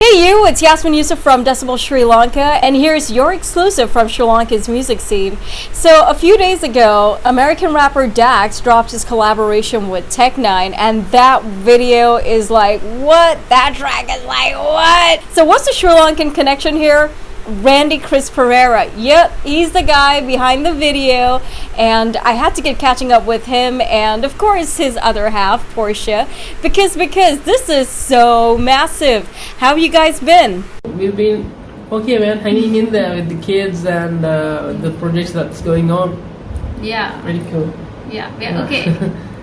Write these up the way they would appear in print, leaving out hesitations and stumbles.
Hey you, it's Yasmin Yusuf from Decibel Sri Lanka, and here's your exclusive from Sri Lanka's music scene. So a few days ago, American rapper Dax dropped his collaboration with Tech9, and that video is like, what? That track is like, what? So what's the Sri Lankan connection here? Randy Chriz Pereira. Yep, he's the guy behind the video, and I had to get catching up with him and of course his other half, Portia, because this is so massive. How have you guys been? We've been okay, man, hanging in there with the kids and the projects that's going on. Yeah. Pretty cool. Yeah, okay.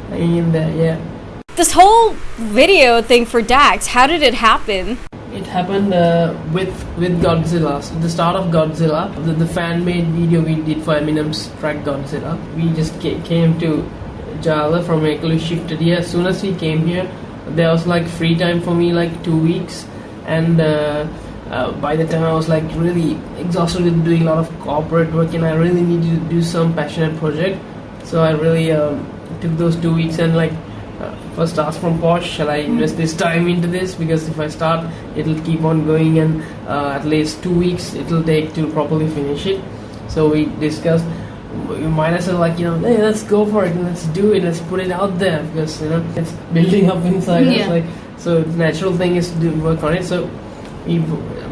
Hanging in there, yeah. This whole video thing for Dax, how did it happen? It happened with Godzilla. So the start of Godzilla, the fan-made video we did for Eminem's track Godzilla. We just came to Jala from Ekulu, shifted here. As soon as we came here, there was like free time for me, like 2 weeks, and by the time I was like really exhausted with doing a lot of corporate work, and I really needed to do some passionate project. So I really took those 2 weeks and like first asked from Posh, shall I invest this time into this? Because if I start, it'll keep on going, and at least 2 weeks it'll take to properly finish it. So we discussed, we might as well like, hey, let's go for it, let's do it, let's put it out there, because it's building up inside us, like, so the natural thing is to work on it. So we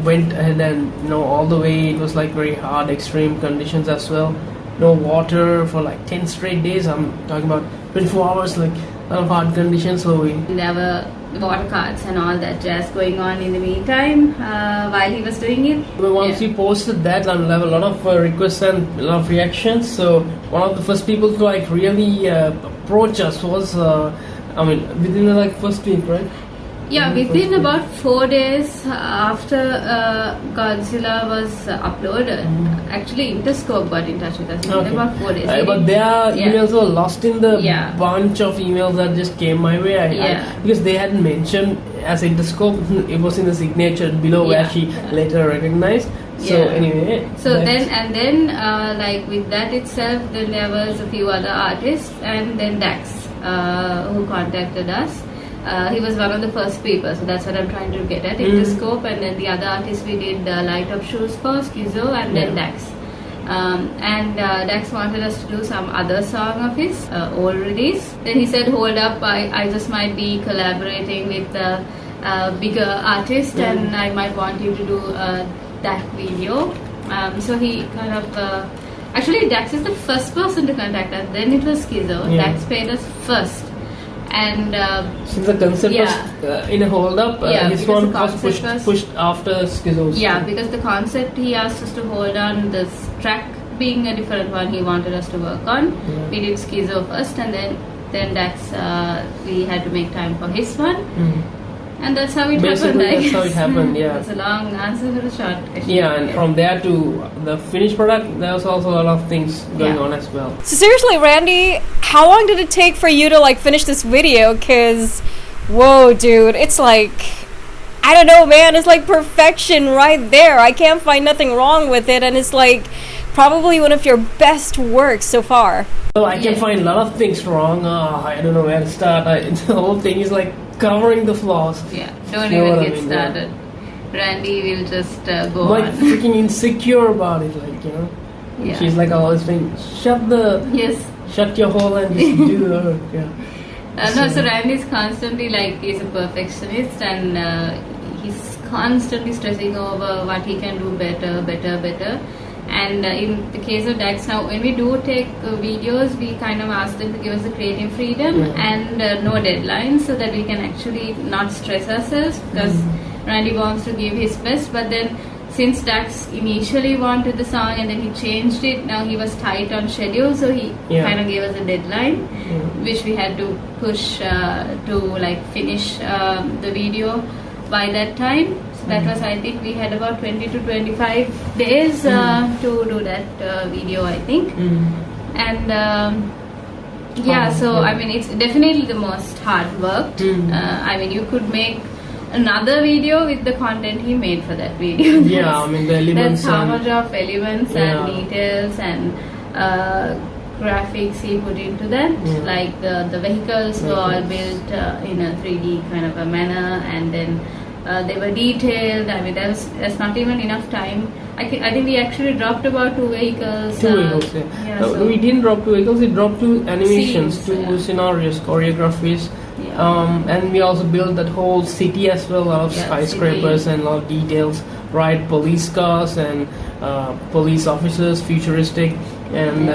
went ahead and all the way. It was like very hard, extreme conditions as well. No water for like 10 straight days. I'm talking about 24 hours, like a lot of hard conditions. So there were water carts and all that jazz going on in the meantime while he was doing it. Once we posted that, I have a lot of requests and a lot of reactions. So one of the first people to like really approach us was, within like first week, right? Yeah, within about 4 days after Godzilla was uploaded, actually Interscope got in touch with us. Okay. About 4 days. But their emails were lost in the bunch of emails that just came my way. Because they hadn't mentioned as Interscope, it was in the signature below where she later recognized. So anyway. So then like with that itself, then there was a few other artists, and then Dax who contacted us. He was one of the first people, so that's what I'm trying to get at, Interscope, and then the other artists we did Light Up Shoes for, Schizo, and then Dax. Dax wanted us to do some other song of his, old release. Then he said, hold up, I just might be collaborating with a bigger artist, and I might want you to do that video. So he kind of, actually Dax is the first person to contact us, then it was Schizo. Dax paid us first. And since the concept was in a hold up, this one was pushed after Schizo's. Yeah, because the concept, he asked us to hold on, this track being a different one he wanted us to work on. We did Schizo first, and then Dax, we had to make time for his one. And that's how it happened. That's how it happened, yeah. It's a long answer for a short question. Yeah, and from there to the finished product, there was also a lot of things going on as well. So seriously, Randy, how long did it take for you to like finish this video? Cause, whoa, dude, it's like, I don't know, man, it's like perfection right there. I can't find nothing wrong with it, and it's like probably one of your best works so far. Well, I can find a lot of things wrong. I don't know where to start. The whole thing is like covering the flaws. Yeah, don't even get started. Randy will just go I'm like on. freaking insecure about it, like, she's like always saying, shut your hole and just do the work. So Randy's constantly like, he's a perfectionist, and he's constantly stressing over what he can do better. And in the case of Dax, now when we do take videos, we kind of ask them to give us the creative freedom and no deadlines, so that we can actually not stress ourselves, because Randy wants to give his best. But then since Dax initially wanted the song and then he changed it, now he was tight on schedule, so he kind of gave us a deadline which we had to push to like finish the video by that time. That was, I think, we had about 20 to 25 days to do that video, I think. And so I mean, it's definitely the most hard worked. I mean, you could make another video with the content he made for that video. Yeah, I mean, the elements. That's how much of elements and details and graphics he put into that. Like the vehicles were all built in a 3D kind of a manner, and then They were detailed. I mean, there's not even enough time. I think we actually dropped about 2 vehicles. Two vehicles, yeah. Yeah, No, so- we didn't drop 2 vehicles, we dropped 2 animations, Scenes, 2 yeah. scenarios, choreographies. Yeah. And we also built that whole city as well, a lot of Yeah, skyscrapers city. and a lot of details, right? Police cars and police officers, futuristic, and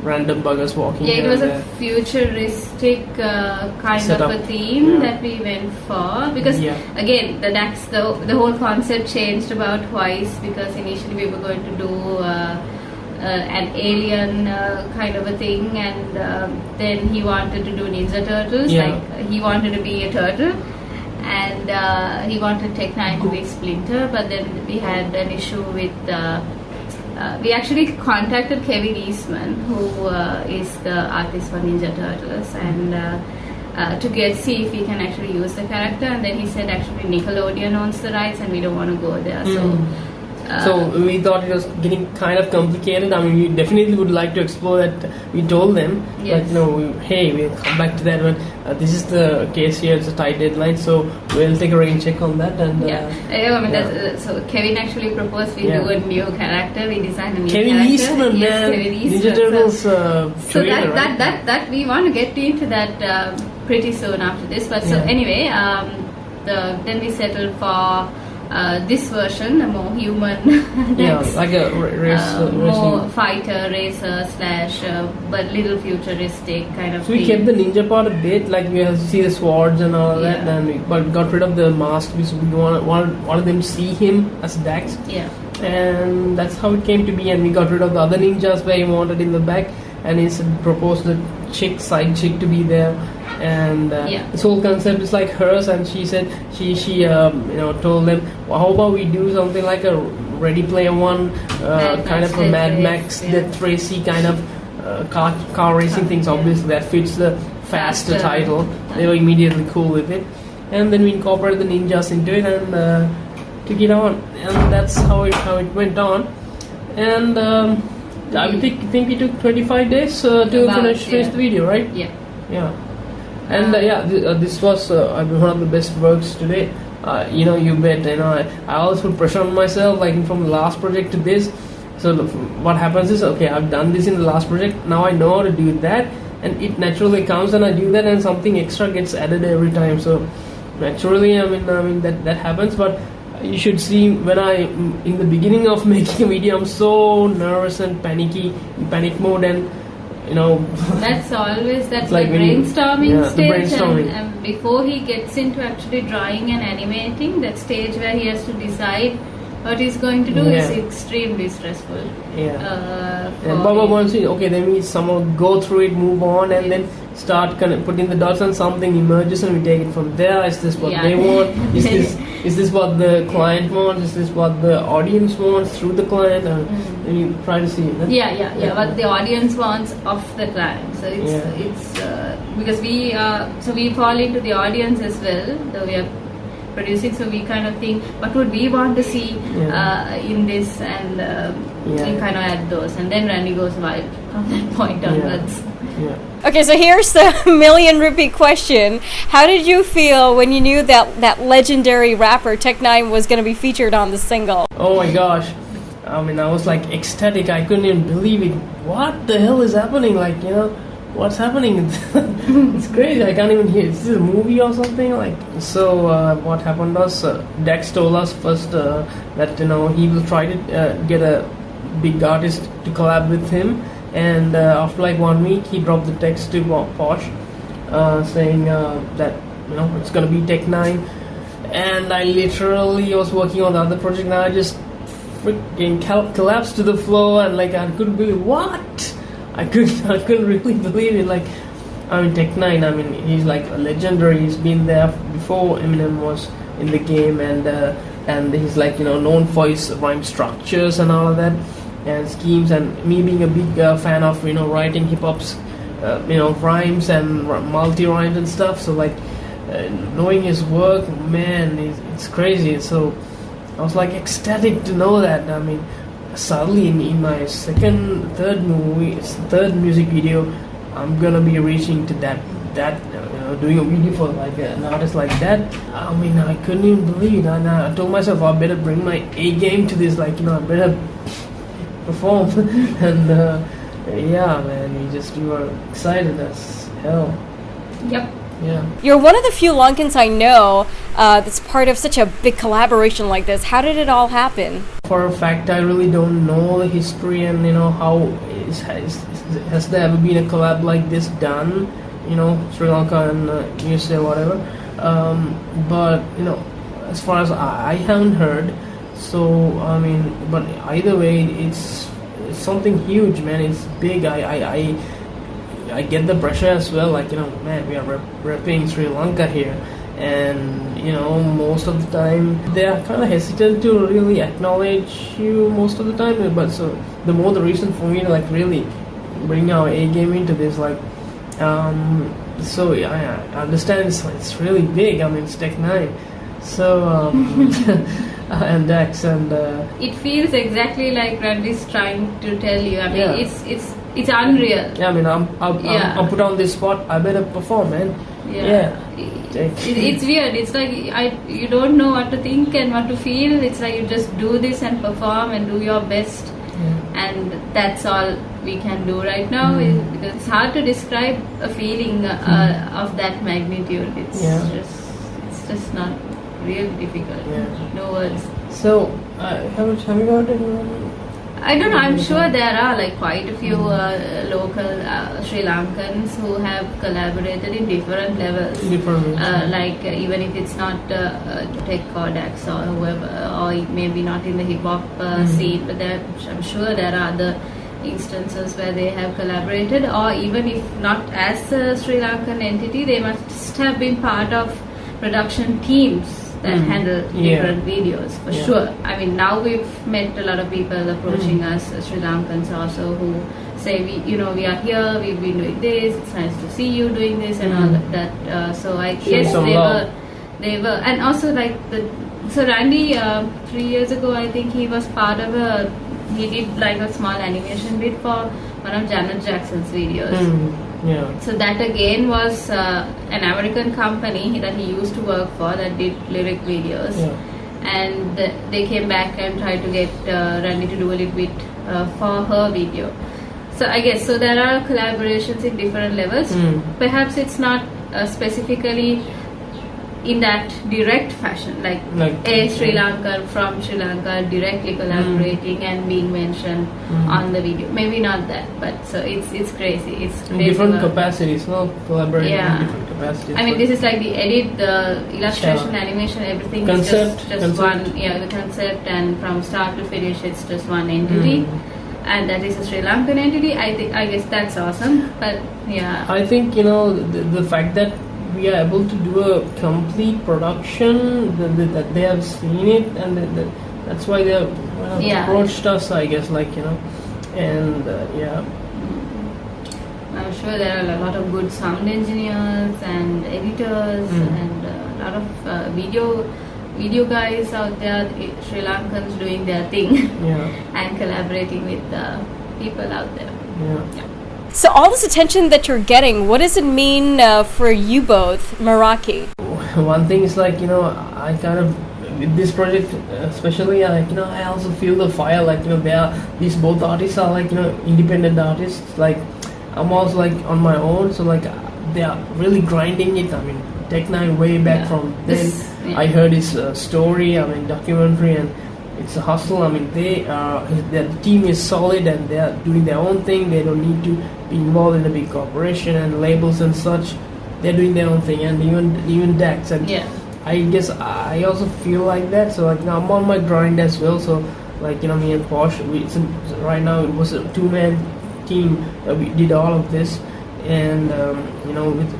random buggers walking. Yeah, it here was and a there. futuristic kind Setup. of a theme Yeah. that we went for, because Yeah. again the whole concept changed about twice, because initially we were going to do an alien kind of a thing, and then he wanted to do Ninja Turtles, Yeah. like he wanted to be a turtle, and he wanted Tech 9 to be Splinter, but then we had an issue with we actually contacted Kevin Eastman, who is the artist for Ninja Turtles, and to see if we can actually use the character, and then he said actually Nickelodeon owns the rights and we don't want to go there. So we thought it was getting kind of complicated. I mean, we definitely would like to explore that. We told them, Yes. hey, we'll come back to that one. This is the case here. It's a tight deadline, so we'll take a rain check on that. And I mean, so Kevin actually proposed we Yeah. do a new character. We designed a new Kevin character. Eastman, Yes, man, Kevin Eastman. Ninja Turtles So creator, right? that we want to get into that pretty soon after this. But so Yeah. anyway, then we settled for this version, a more human, Yeah, like a race. more racing. fighter, racer slash, but little futuristic kind of So we thing. kept the ninja part a bit, like we have to see the swords and all that, Yeah. and but got rid of the mask because we wanted them to see him as Dax. Yeah. And that's how it came to be, and we got rid of the other ninjas where he wanted in the back, and he proposed the side chick to be there, and Yeah. this whole concept is like hers, and she said she told them, well, how about we do something like a Ready Player One, Mad kind Max of a Mad Death Max Race, yeah. Death Racy kind of car racing things. Yeah. Obviously that fits the faster Faster. title. They were immediately cool with it, and then we incorporated the ninjas into it and took it on, and that's how it went on. And I think we took 25 days to About, finish yeah. the video, right? Yeah. Yeah. And this was one of the best works today. You bet. I always put pressure on myself, like from the last project to this. So what happens is, okay, I've done this in the last project. Now I know how to do that, and it naturally comes, and I do that, and something extra gets added every time. So naturally, I mean that happens. But you should see when in the beginning of making a video, I'm so nervous and panicky, in panic mode, and That's It's like like when you- brainstorming yeah, the stage, brainstorming. and before he gets into actually drawing and animating, that stage where he has to decide what he's going to do is Yeah. extremely stressful. yeah. For And Baba him. wants to, okay, then we somehow go through it, move on, and then start kind of putting the dots, and something emerges, and we take it from there. Is this what Yeah. they want? Is this what the client wants? Is this what the audience wants through the client? And then you try to see it. Yeah. What the audience wants of the client. So it's because we fall into the audience as well. Though we are producing, so we kind of think, what would we want to see in this, and we kind of add those, and then Randy goes wild from that point onwards. Yeah. Okay, so here's the million rupee question. How did you feel when you knew that legendary rapper Tech 9 was going to be featured on the single? Oh my gosh. I mean, I was like ecstatic. I couldn't even believe it. What the hell is happening? Like, what's happening? It's crazy. I can't even hear. Is this a movie or something? Like, so what happened was Dex told us first that he will try to get a big artist to collab with him, and after like 1 week, he dropped the text to Posh saying that it's gonna be Tech 9, and I literally was working on the other project, and I just freaking collapsed to the floor, and like I couldn't believe what. I couldn't really believe it. Like, I mean, Tech 9, I mean, he's like a legendary. He's been there before Eminem was in the game, and he's like known for his rhyme structures and all of that, and schemes. And me being a big fan of writing hip hop's rhymes and multi rhymes and stuff. So like knowing his work, man, it's crazy. So I was like ecstatic to know that. I mean, suddenly in my third music video, I'm gonna be reaching to that doing a video for like an artist like that. I mean, I couldn't even believe it, and I told myself I better bring my A game to this, like, I better perform. And yeah, man, we were excited as hell. Yep. Yeah. You're one of the few Lankans I know that's part of such a big collaboration like this. How did it all happen? For a fact, I really don't know the history and how has there ever been a collab like this done, Sri Lanka and USA or whatever. But as far as I haven't heard. So I mean, but either way, it's something huge, man. It's big. I get the pressure as well, like, man, we are repping Sri Lanka here, and most of the time they are kind of hesitant to really acknowledge you most of the time. But so the more the reason for me to like really bring our A game into this, like, so yeah, I understand it's really big. I mean, it's Tech 9, so and Dex, and It feels exactly like Randy's trying to tell you. I mean, Yeah. it's unreal. yeah, I mean, I'm put on this spot. I better perform, man. Yeah. It's weird. It's like you don't know what to think and what to feel. It's like you just do this and perform and do your best, and that's all we can do right now. Because it's hard to describe a feeling of that magnitude. It's just not really difficult. Yeah. No words. So, have you got anyone? I don't know. I'm sure there are like quite a few local Sri Lankans who have collaborated in different levels. Like even if it's not Tech or Dax or whoever, or maybe not in the hip hop scene, but I'm sure there are other instances where they have collaborated, or even if not as a Sri Lankan entity, they must have been part of production teams that handle different videos for sure. I mean, now we've met a lot of people approaching us, Sri Lankans also, who say we are here, we've been doing this, it's nice to see you doing this and all that. So I guess they were, and also like so Randy 3 years ago, I think he was part of he did like a small animation bit for one of Janet Jackson's videos. Yeah. So that again was an American company that he used to work for that did lyric videos, and they came back and tried to get Randy to do a little bit for her video. So I guess so there are collaborations in different levels. Perhaps it's not specifically in that direct fashion, like a Sri Lanka from Sri Lanka directly collaborating and being mentioned on the video. Maybe not that, but so it's crazy. It's in crazy different work. capacities, collaborating in different capacities. I mean, this is like the edit, the illustration, animation, everything. Concept, is just one. Yeah, the concept, and from start to finish, it's just one entity. And that is a Sri Lankan entity. I guess that's awesome. But yeah, I think the fact that we are able to do a complete production, that they have seen it, and that's why they have approached us, I guess, like, and I'm sure there are a lot of good sound engineers and editors and a lot of video guys out there, Sri Lankans doing their thing and collaborating with people out there. Yeah. So all this attention that you're getting, what does it mean for you both, Meraki? One thing is like, I kind of, with this project especially, I also feel the fire, like, these both artists are like, independent artists. Like, I'm also like on my own, so like they are really grinding it. I mean, Tech 9 way back from then. I heard his story, I mean, documentary, and it's a hustle. I mean, their team is solid and they are doing their own thing. They don't need to be involved in a big corporation and labels and such. They're doing their own thing, and even Dax. And I guess I also feel like that. So like now I'm on my grind as well. So like me and Posh, right now it was a 2-man team that we did all of this, and with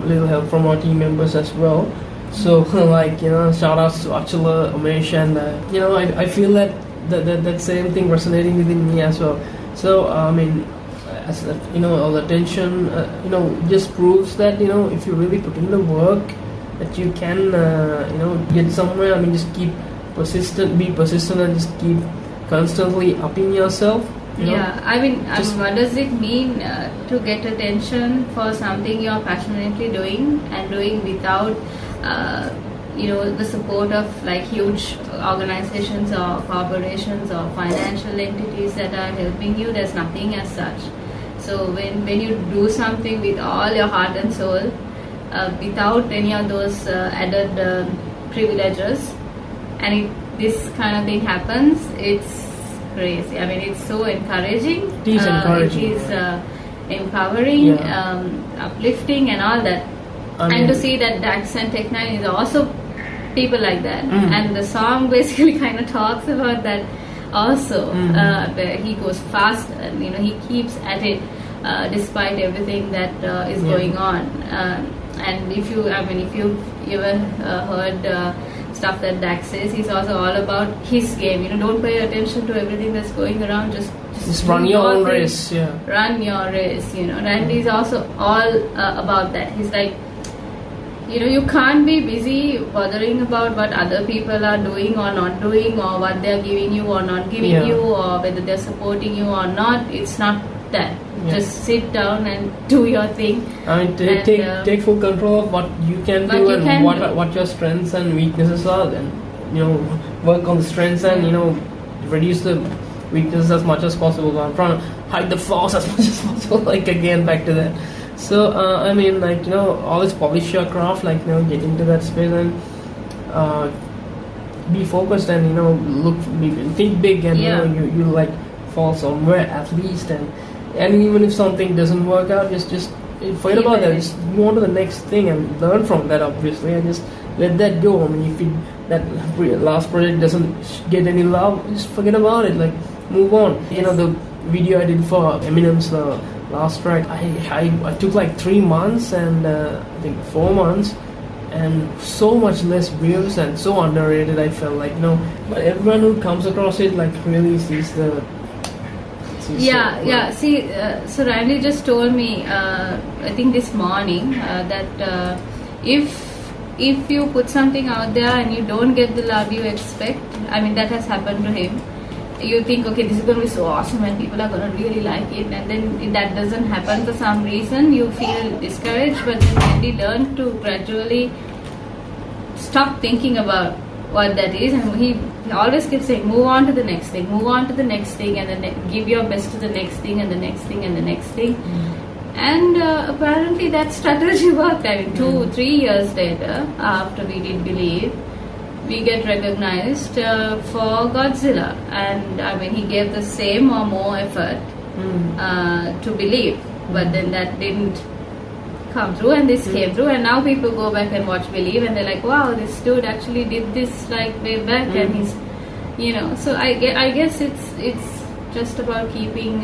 little help from our team members as well. So like shout outs to Achula, Umesh, and I feel that same thing resonating within me as well. So I mean, as all the attention just proves that if you really put in the work, that you can get somewhere. I mean, just be persistent, and just keep constantly upping yourself. You know? Yeah, I mean, Just- what does it mean to get attention for something you're passionately doing and doing without, the support of like huge organizations or corporations or financial entities that are helping you? There's nothing as such. So when you do something with all your heart and soul, without any of those added privileges, and this kind of thing happens, it's crazy. I mean, it's so encouraging. It is encouraging. It is empowering, Yeah. uplifting, and all that. I mean- And to see that Dax and Tech9 is also people like that, Mm. and the song basically kind of talks about that also. Where he goes fast, and he keeps at it despite everything that is Yeah. going on. And if you've ever heard stuff that Dax says, he's also all about his game. Don't pay attention to everything that's going around. Just run do your own thing. race. Yeah. Run your race. Randy is also all about that. He's like, you can't be busy bothering about what other people are doing or not doing, or what they're giving you or not giving Yeah. you, or whether they're supporting you or not. It's not that. Yeah. Just sit down and do your thing. I mean, And, take full control of what you can what do you and can what do. what your strengths and weaknesses are. Then work on the strengths and reduce the weaknesses as much as possible. I'm trying to hide the flaws as much as possible. Like again, back to that. So I mean, always polish your craft. Get into that space and be focused and think big and Yeah. you like fall somewhere at least and even if something doesn't work out, just forget Keep about that. it. Just move on to the next thing and learn from that, obviously, and just let that go. I mean, if that last project doesn't get any love, just forget about it. Like, move on. Yes. The video I did for Eminem's last track, I took like 3 months and I think 4 months, and so much less views and so underrated. I felt like but everyone who comes across it really sees the. Yeah. See, so Randy just told me, I think this morning, that if you put something out there and you don't get the love you expect, I mean, that has happened to him. You think, okay, this is going to be so awesome and people are going to really like it, and then if that doesn't happen for some reason, you feel discouraged. But then Randy learned to gradually stop thinking about what that is, and he always keeps saying, move on to the next thing, move on to the next thing, and then give your best to the next thing and the next thing and the next thing. And apparently that strategy worked. I mean, 2-3 years later, after we did Believe, we get recognized for Godzilla, and I mean, he gave the same or more effort to Believe, but then that didn't come through, and this came through, and now people go back and watch Believe, and they're like, wow, this dude actually did this like way back, and he's, so I guess it's just about keeping.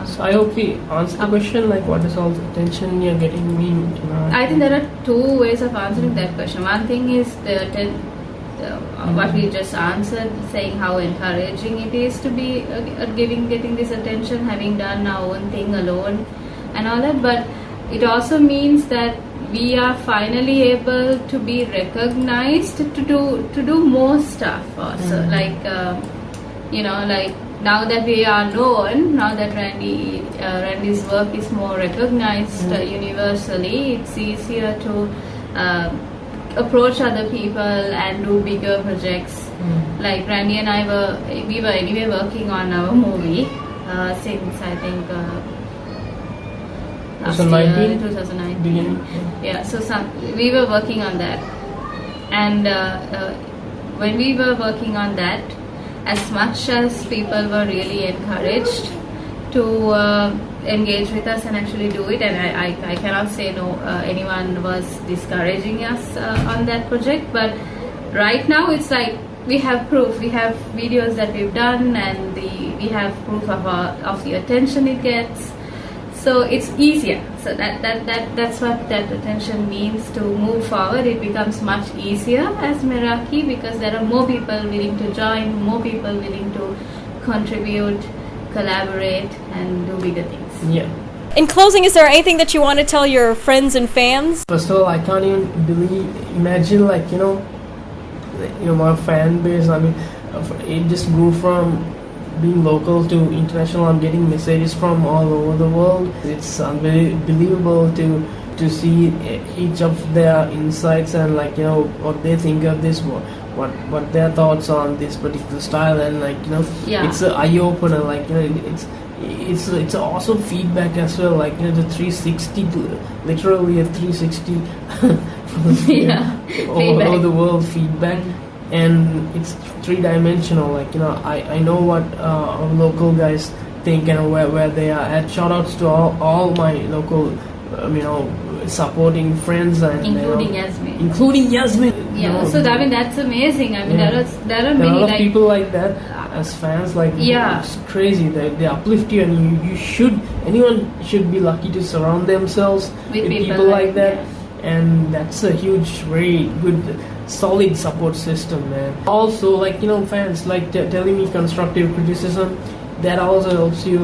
So I hope we answered the question, like what is all the attention you're getting me. I think there are 2 ways of answering that question. One thing is what we just answered, saying how encouraging it is to be getting this attention, having done our own thing alone and all that. But it also means that we are finally able to be recognized to do more stuff also. Like like now that we are known, now that Randy's work is more recognized universally, it's easier to approach other people and do bigger projects. Like Randy and we were anyway working on our movie since I think last 2019? year, 2019. Beginning, Yeah, so we were working on that, and when we were working on that, as much as people were really encouraged to engage with us and actually do it, and I cannot say no, anyone was discouraging us on that project, but right now it's like we have proof, we have videos that we've done, and we have proof of the attention it gets. So it's easier. So that's what that attention means. To move forward, it becomes much easier as Meraki, because there are more people willing to join, more people willing to contribute, collaborate, and do bigger things. Yeah. In closing, is there anything that you want to tell your friends and fans? First of all, I can't even imagine my fan base. I mean, it just grew from being local to international, I'm getting messages from all over the world. It's unbelievable to see each of their insights and like what they think of this, what their thoughts on this particular style, and like it's an eye opener. Like it's an awesome feedback as well. Like the 360, literally a 360 over the world feedback. And it's three-dimensional. Like I know what our local guys think and where they are at. Shout outs to all my local supporting friends, and including Yasmin. Yeah, so I mean that's amazing. I mean there are many a lot of like people like that as fans. Like it's crazy. They uplift you, and anyone should be lucky to surround themselves with people like that. And that's a huge, very good, solid support system, man. Also, like fans like telling me constructive criticism, that also helps you.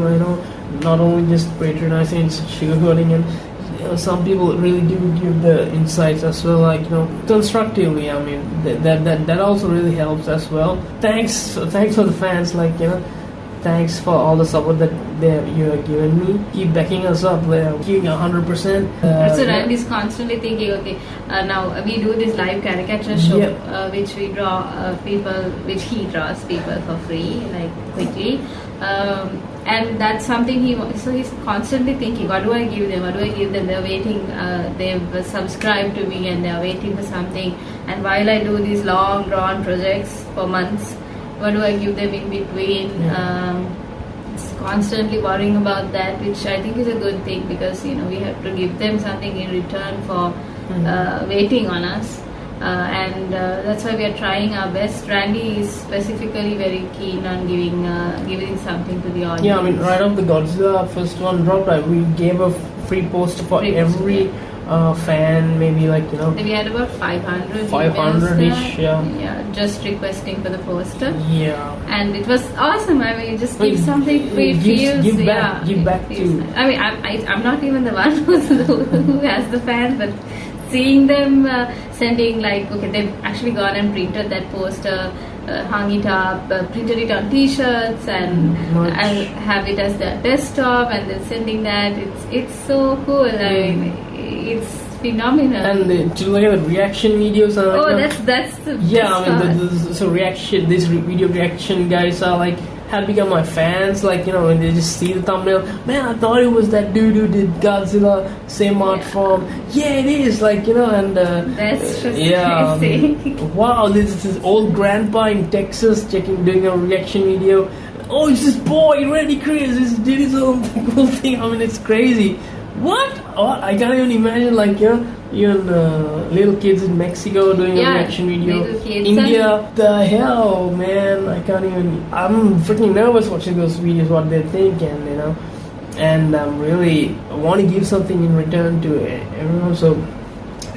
Not only just patronizing and sugarcoating, and some people really do give the insights as well, like constructively. I mean that also really helps as well. Thanks for the fans, like thanks for all the support that you are giving me. Keep backing us up. We're giving 100%. So Randy's constantly thinking, okay, now we do this live caricature show, which we draw which he draws people for free, like quickly. And that's something he's constantly thinking, what do I give them? They're waiting, they've subscribed to me and they're waiting for something. And while I do these long drawn projects for months, what do I give them in between? It's constantly worrying about that, which I think is a good thing, because we have to give them something in return for waiting on us. And that's why we are trying our best. Randy is specifically very keen on giving something to the audience. Yeah, I mean, right off the Godzilla first one dropped, we gave a free poster for every fan, maybe like we had about 500 ish, yeah, just requesting for the poster. Yeah, and it was awesome. I mean, just give something free. Give back to. I mean, I'm not even the one who has the fans, but seeing them sending, like, okay, they've actually gone and printed that poster, hung it up, printed it on t-shirts, and have it as their desktop, and then sending that. It's so cool. I mean, it's phenomenal. And to look at the reaction videos, that's the these video reaction guys are like have become my fans. Like when they just see the thumbnail, man, I thought it was that dude who did Godzilla, same art form. Yeah, it is. Like and that's just crazy. Wow, this is old grandpa in Texas doing a reaction video. Oh, it's this boy Chriz. He did his own cool thing. I mean, it's crazy. What? I can't even imagine, like even little kids in Mexico doing a reaction video. India, the hell, man! I can't even. I'm freaking nervous watching those videos, what they think, and and I want to give something in return to everyone. So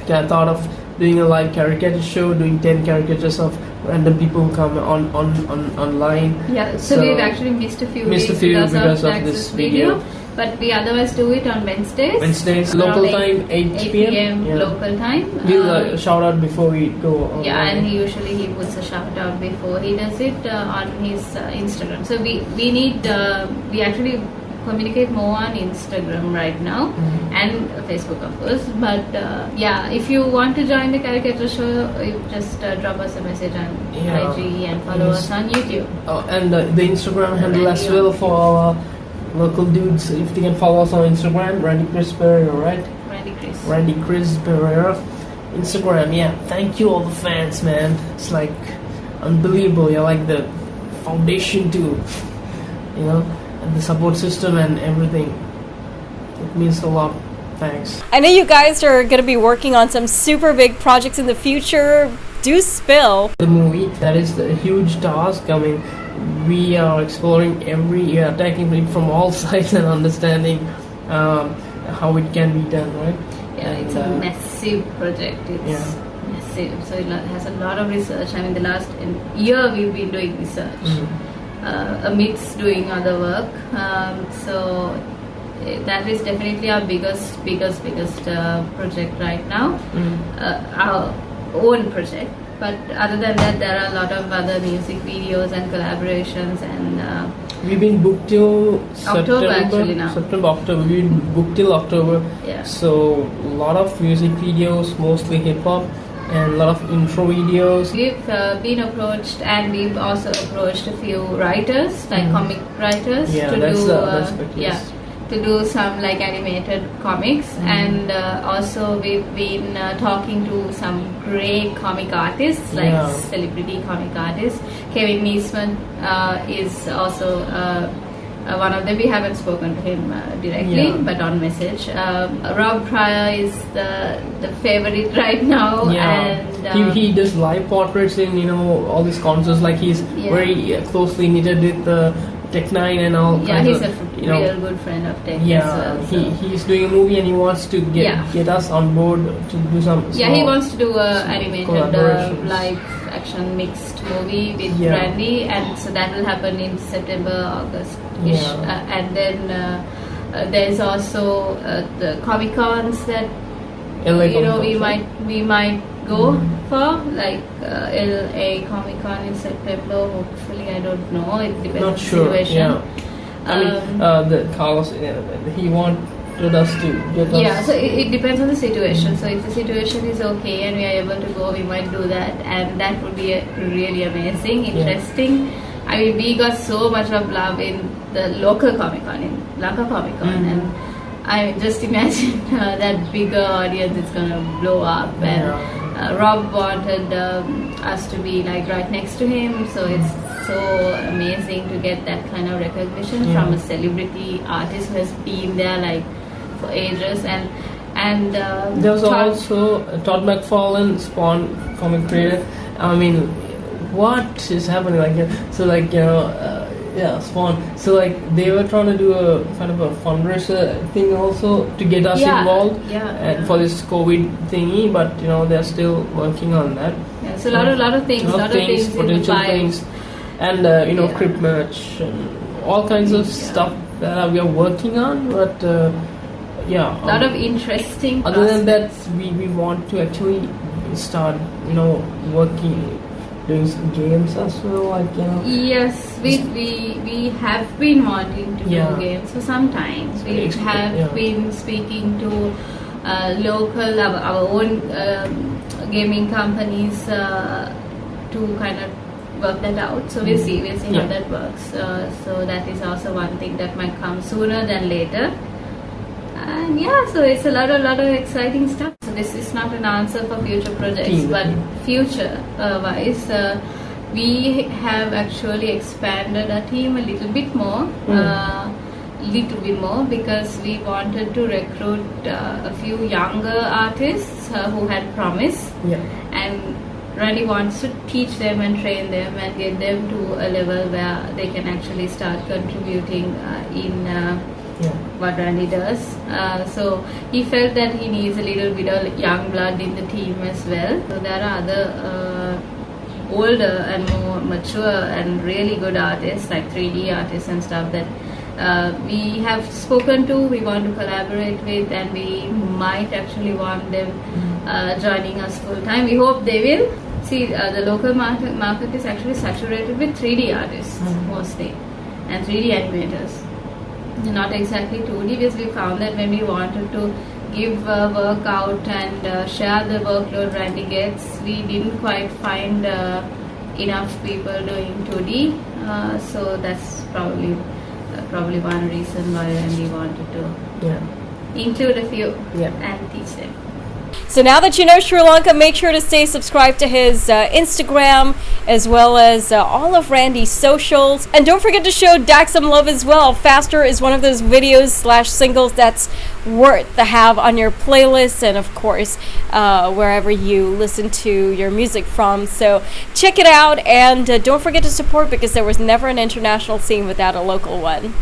I thought of doing a live caricature show, doing 10 caricatures of random people who come online. Yeah, so we've actually missed a few because of this video. But we otherwise do it on Wednesdays. Local time, 8 p.m. Local time. We'll shout out before we go on. Yeah, and he puts a shout out before he does it on his Instagram. So we actually communicate more on Instagram right now, and Facebook, of course. But if you want to join the caricature show, you just drop us a message on IG and follow us on YouTube. And the Instagram handle as well for our local dudes, if they can follow us on Instagram, Randy Chriz Pereira, right? Randy Chriz Pereira. Instagram, thank you all the fans, man. It's like unbelievable. You're like the foundation to, and the support system and everything. It means a lot. Thanks. I know you guys are going to be working on some super big projects in the future. Do spill. The movie, that is the huge task. I mean, we are exploring attacking it from all sides and understanding how it can be done, right? Yeah, it's a massive project. It's massive. So it has a lot of research. I mean, the last year we've been doing research amidst doing other work. So that is definitely our biggest project right now. Our own project. but other than that, there are a lot of other music videos and collaborations, and we've been booked till October actually now. October. We've been booked till October. Yeah. So a lot of music videos, mostly hip hop, and a lot of intro videos. We've been approached, and we've also approached a few writers, like comic writers, Yeah, to that's do the aspect, yes. to do some like animated comics, and also we've been talking to some great comic artists, like Yeah. celebrity comic artists. Kevin Neesman is also one of them. We haven't spoken to him directly, Yeah. but on message. Rob Pryor is the favorite right now, and he does live portraits in all these concerts. Like he's Yeah. very closely knitted with Tech Nine and all. yeah, kinds he's of, a you know, real good friend of Tech Yeah, as well. So. he's doing a movie and he wants to Yeah. get us on board to do some. Yeah, he small wants to do a animated collaborations. live action mixed movie with Yeah. Randy, and so that will happen in September, August-ish. Yeah. And then there's also the Comic Cons that LA we might go for, like LA Comic Con in September. Hopefully, I don't know. It depends on Not the sure. situation. Yeah. I mean, the Carlos, he wanted us to get us. Yeah, so it depends on the situation. So if the situation is okay and we are able to go, we might do that, and that would be really amazing, interesting. I mean, we got so much of love in the local Comic Con, in Lanka Comic Con, and I just imagine that bigger audience is gonna blow up. And Rob wanted us to be like right next to him, so it's so amazing to get that kind of recognition from a celebrity artist who has been there like for ages. And There was also Todd McFarlane, Spawn comic creator. I mean, what is happening? Spawn. So like they were trying to do a kind of a fundraiser thing also to get us involved. And for this COVID thingy, but they're still working on that. Yeah, so a lot of things, potential things, and Crip merch and all kinds of stuff that we are working on. But a lot of interesting. Other than that, we want to actually start working, doing some games as well, Yes, we have been wanting to do games for some time. We have been speaking to local, our own gaming companies to kind of work that out. So we'll see how that works. So that is also one thing that might come sooner than later. And so it's a lot of exciting stuff. So this is not an answer for future projects, but future wise, we have actually expanded our team a little bit more, because we wanted to recruit a few younger artists who had promise, and Randy wants to teach them and train them and get them to a level where they can actually start contributing in what Randy does. So he felt that he needs a little bit of young blood in the team as well. So there are other older and more mature and really good artists, like 3D artists and stuff, that we have spoken to, we want to collaborate with, and we might actually want them joining us full time. We hope they will. See, the local market is actually saturated with 3D artists mostly, and 3D animators. Not exactly 2D, because we found that when we wanted to give work out and share the workload Randy gets, we didn't quite find enough people doing 2D. So that's probably one reason why Randy wanted to include a few and teach them. So now that you know Sri Lanka, make sure to stay subscribed to his Instagram as well as all of Randy's socials. And don't forget to show Dak some love as well. Faster is one of those videos/singles that's worth to have on your playlist, and of course wherever you listen to your music from. So check it out, and don't forget to support, because there was never an international scene without a local one.